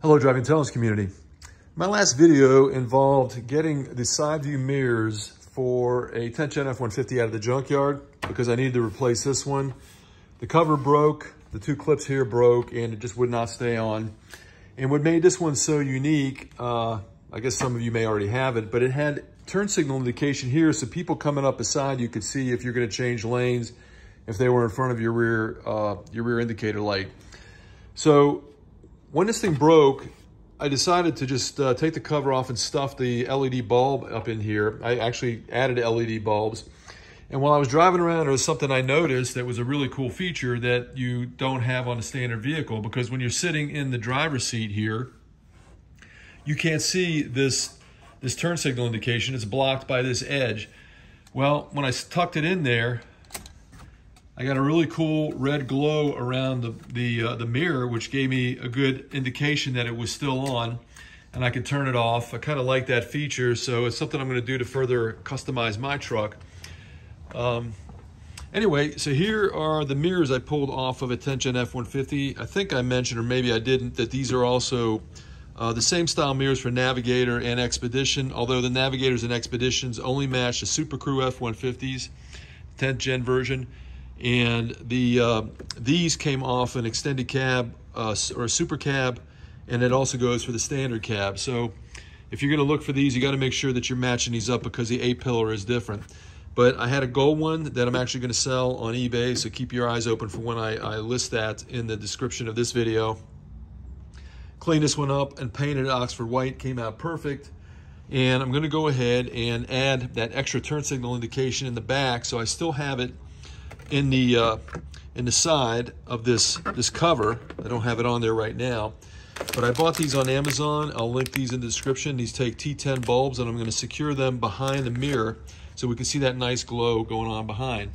Hello, Driving Intelligence community. My last video involved getting the side view mirrors for a 10th Gen F150 out of the junkyard because I needed to replace this one. The cover broke, the two clips here broke, and it just would not stay on. And what made this one so unique, I guess some of you may already have it, but it had turn signal indication here, so people coming up beside you could see if you're going to change lanes, if they were in front of your rear indicator light. So when this thing broke, I decided to just take the cover off and stuff the LED bulb up in here. I actually added LED bulbs. And while I was driving around, there was something I noticed that was a really cool feature that you don't have on a standard vehicle, because when you're sitting in the driver's seat here, you can't see this turn signal indication. It's blocked by this edge. Well, when I tucked it in there, I got a really cool red glow around the mirror, which gave me a good indication that it was still on, and I could turn it off. I kind of like that feature, so it's something I'm going to do to further customize my truck. Anyway, so here are the mirrors I pulled off of a 10th Gen F150. I think I mentioned, or maybe I didn't, that these are also the same style mirrors for Navigator and Expedition, although the Navigators and Expeditions only match the Super Crew F150s, 10th Gen version. And these came off an extended cab or a super cab, and it also goes for the standard cab. So if you're going to look for these, you got to make sure that you're matching these up, because the A-pillar is different. But I had a gold one that I'm actually going to sell on eBay, so keep your eyes open for when I list that in the description of this video. Cleaned this one up and painted it Oxford white, came out perfect. And I'm going to go ahead and add that extra turn signal indication in the back, so I still have it in the side of this cover. I don't have it on there right now, but I bought these on Amazon. I'll link these in the description. These take T10 bulbs, and I'm going to secure them behind the mirror so we can see that nice glow going on behind.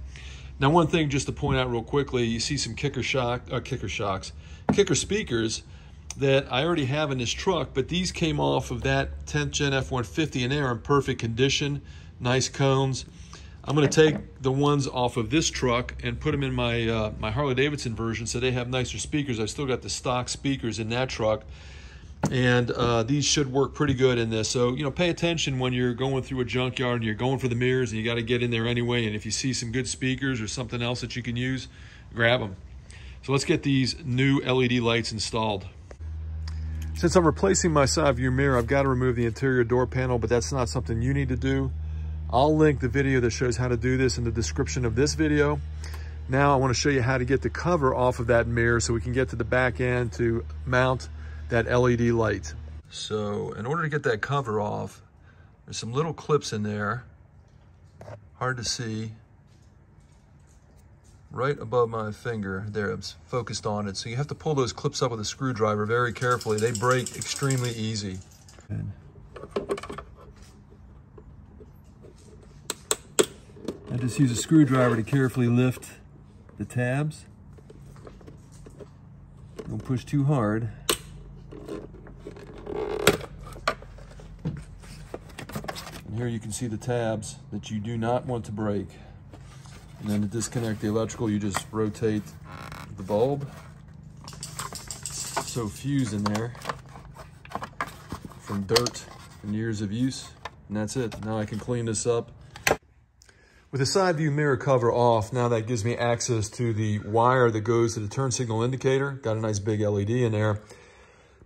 Now, one thing just to point out real quickly, you see some kicker speakers that I already have in this truck, but these came off of that 10th Gen F150, and they're in perfect condition, nice cones. I'm going to take the ones off of this truck and put them in my my Harley-Davidson version, so they have nicer speakers. I've still got the stock speakers in that truck, and these should work pretty good in this. So, you know, pay attention when you're going through a junkyard and you're going for the mirrors, and you got to get in there anyway. And if you see some good speakers or something else that you can use, grab them. So let's get these new LED lights installed. Since I'm replacing my side view mirror, I've got to remove the interior door panel, but that's not something you need to do. I'll link the video that shows how to do this in the description of this video. Now I want to show you how to get the cover off of that mirror so we can get to the back end to mount that LED light. So in order to get that cover off, there's some little clips in there, hard to see, right above my finger there. I'm focused on it. So you have to pull those clips up with a screwdriver very carefully. They break extremely easy. I just use a screwdriver to carefully lift the tabs. Don't push too hard. And here you can see the tabs that you do not want to break. And then to disconnect the electrical, you just rotate the bulb. So fused in there from dirt and years of use. And that's it. Now I can clean this up. With the side view mirror cover off, now that gives me access to the wire that goes to the turn signal indicator. Got a nice big LED in there.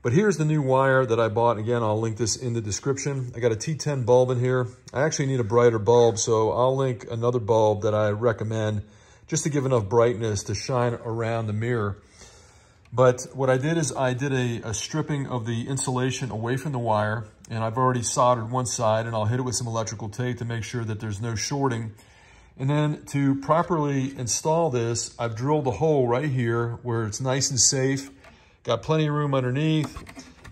But here's the new wire that I bought. Again, I'll link this in the description. I got a T10 bulb in here. I actually need a brighter bulb, so I'll link another bulb that I recommend just to give enough brightness to shine around the mirror. But what I did is I did a stripping of the insulation away from the wire, and I've already soldered one side, and I'll hit it with some electrical tape to make sure that there's no shorting. And then to properly install this, I've drilled a hole right here where it's nice and safe. Got plenty of room underneath.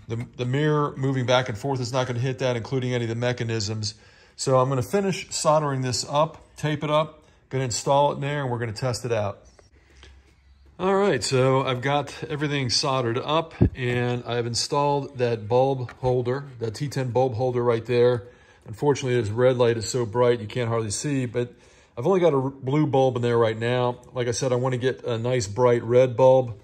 The mirror moving back and forth is not going to hit that, including any of the mechanisms. So I'm going to finish soldering this up, tape it up, going to install it in there, and we're going to test it out. All right, so I've got everything soldered up, and I've installed that bulb holder, that T10 bulb holder right there. Unfortunately, this red light is so bright you can't hardly see, but I've only got a blue bulb in there right now. Like I said, I want to get a nice bright red bulb.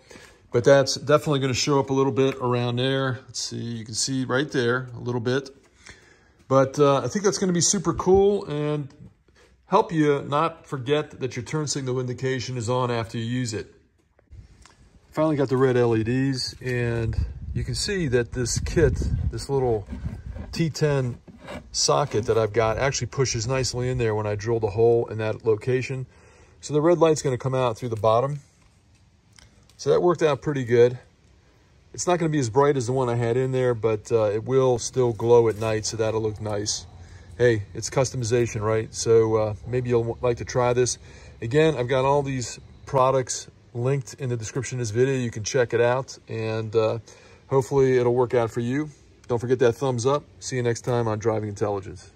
But that's definitely going to show up a little bit around there. Let's see, you can see right there a little bit. But I think that's going to be super cool and help you not forget that your turn signal indication is on after you use it. Finally got the red LEDs, and you can see that this kit, this little T10 socket that I've got, actually pushes nicely in there when I drilled a hole in that location. So the red light's going to come out through the bottom. So that worked out pretty good. It's not going to be as bright as the one I had in there, but it will still glow at night, so that'll look nice. Hey, it's customization, right? So maybe you'll like to try this. Again, I've got all these products linked in the description of this video. You can check it out, and hopefully it'll work out for you. Don't forget that thumbs up. See you next time on Driving Intelligence.